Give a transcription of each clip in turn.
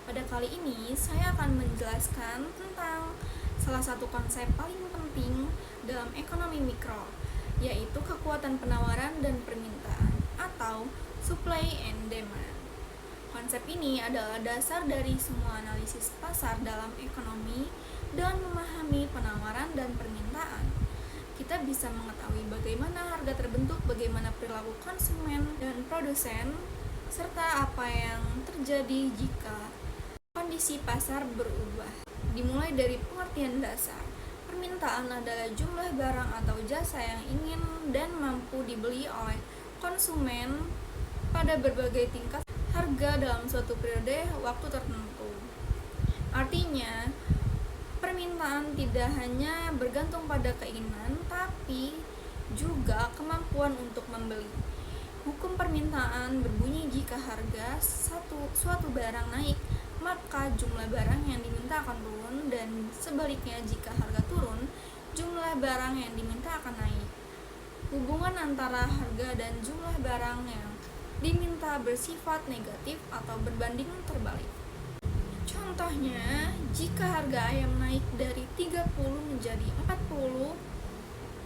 Pada kali ini, saya akan menjelaskan tentang salah satu konsep paling penting dalam ekonomi mikro, yaitu kekuatan penawaran dan permintaan atau supply and demand. Konsep ini adalah dasar dari semua analisis pasar dalam ekonomi. Dengan memahami penawaran dan permintaan, kita bisa mengetahui bagaimana harga terbentuk, bagaimana perilaku konsumen dan produsen, serta apa yang terjadi jika kondisi pasar berubah. Dimulai dari pengertian dasar, permintaan adalah jumlah barang atau jasa yang ingin dan mampu dibeli oleh konsumen pada berbagai tingkat harga dalam suatu periode waktu tertentu. Artinya, permintaan tidak hanya bergantung pada keinginan, tapi juga kemampuan untuk membeli. Hukum permintaan berbunyi jika harga suatu barang naik, maka jumlah barang yang diminta akan turun, dan sebaliknya jika harga turun, jumlah barang yang diminta akan naik. Hubungan antara harga dan jumlah barang yang diminta bersifat negatif atau berbanding terbalik. Contohnya, jika harga ayam naik dari 30 menjadi 40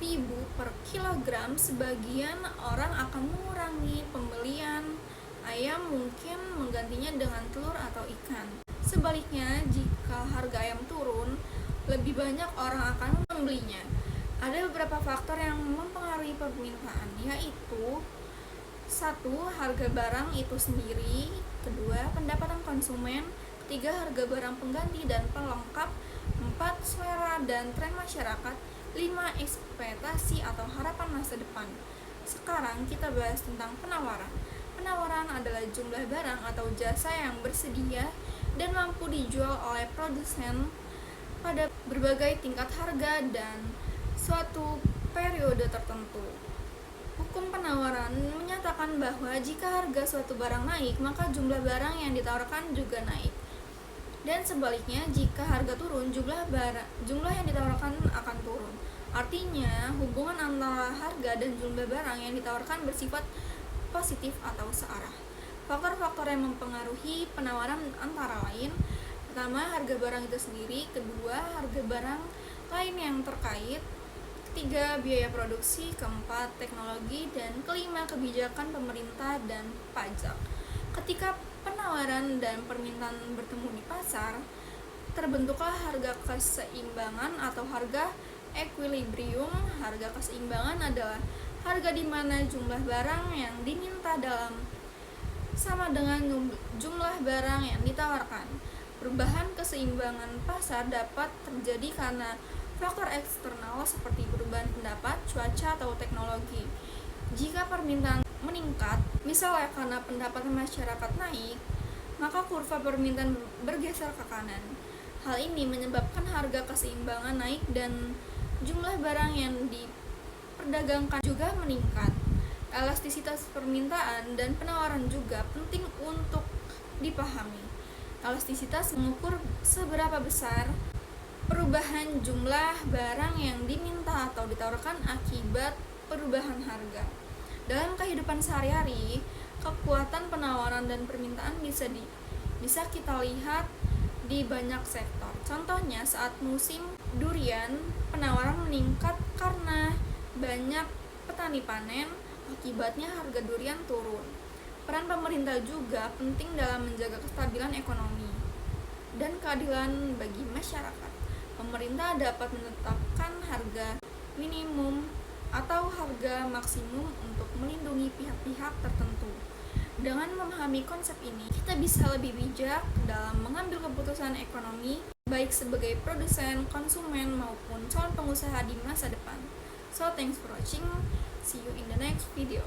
ribu per kilogram, sebagian orang akan mengurangi pembelian ayam, mungkin menggantinya dengan telur atau ikan. Sebaliknya, jika harga ayam turun, lebih banyak orang akan membelinya. Ada beberapa faktor yang mempengaruhi permintaan, yaitu 1. Harga barang itu sendiri. 2. Pendapatan konsumen. 3. Harga barang pengganti dan pelengkap. 4. Selera dan tren masyarakat. 5. Ekspektasi atau harapan masa depan. Sekarang kita bahas tentang penawaran. Penawaran adalah jumlah barang atau jasa yang bersedia dan mampu dijual oleh produsen pada berbagai tingkat harga dan suatu periode tertentu. Hukum penawaran menyatakan bahwa jika harga suatu barang naik, maka jumlah barang yang ditawarkan juga naik. Dan sebaliknya, jika harga turun, jumlah yang ditawarkan akan turun. Artinya, hubungan antara harga dan jumlah barang yang ditawarkan bersifat positif atau searah. Faktor-faktor yang mempengaruhi penawaran antara lain: pertama, harga barang itu sendiri. Kedua, harga barang lain yang terkait. Ketiga, biaya produksi. Keempat, teknologi. Dan kelima, kebijakan pemerintah dan pajak. Ketika penawaran dan permintaan bertemu di pasar, terbentuklah harga keseimbangan atau harga equilibrium. Harga keseimbangan adalah harga di mana jumlah barang yang diminta sama dengan jumlah barang yang ditawarkan. Perubahan keseimbangan pasar dapat terjadi karena faktor eksternal seperti perubahan pendapat, cuaca, atau teknologi. Jika permintaan meningkat, misalnya karena pendapatan masyarakat naik, maka kurva permintaan bergeser ke kanan. Hal ini menyebabkan harga keseimbangan naik dan jumlah barang yang diperdagangkan juga meningkat. Elastisitas permintaan dan penawaran juga penting untuk dipahami. Elastisitas mengukur seberapa besar perubahan jumlah barang yang diminta atau ditawarkan akibat perubahan harga. Dalam kehidupan sehari-hari, kekuatan penawaran dan permintaan bisa kita lihat di banyak sektor. Contohnya, saat musim durian, penawaran meningkat karena banyak petani panen, akibatnya harga durian turun. Peran pemerintah juga penting dalam menjaga kestabilan ekonomi dan keadilan bagi masyarakat. Pemerintah dapat menetapkan harga minimum atau harga maksimum untuk melindungi pihak-pihak tertentu. Dengan memahami konsep ini, kita bisa lebih bijak dalam mengambil keputusan ekonomi, baik sebagai produsen, konsumen, maupun calon pengusaha di masa depan. So, thanks for watching. See you in the next video.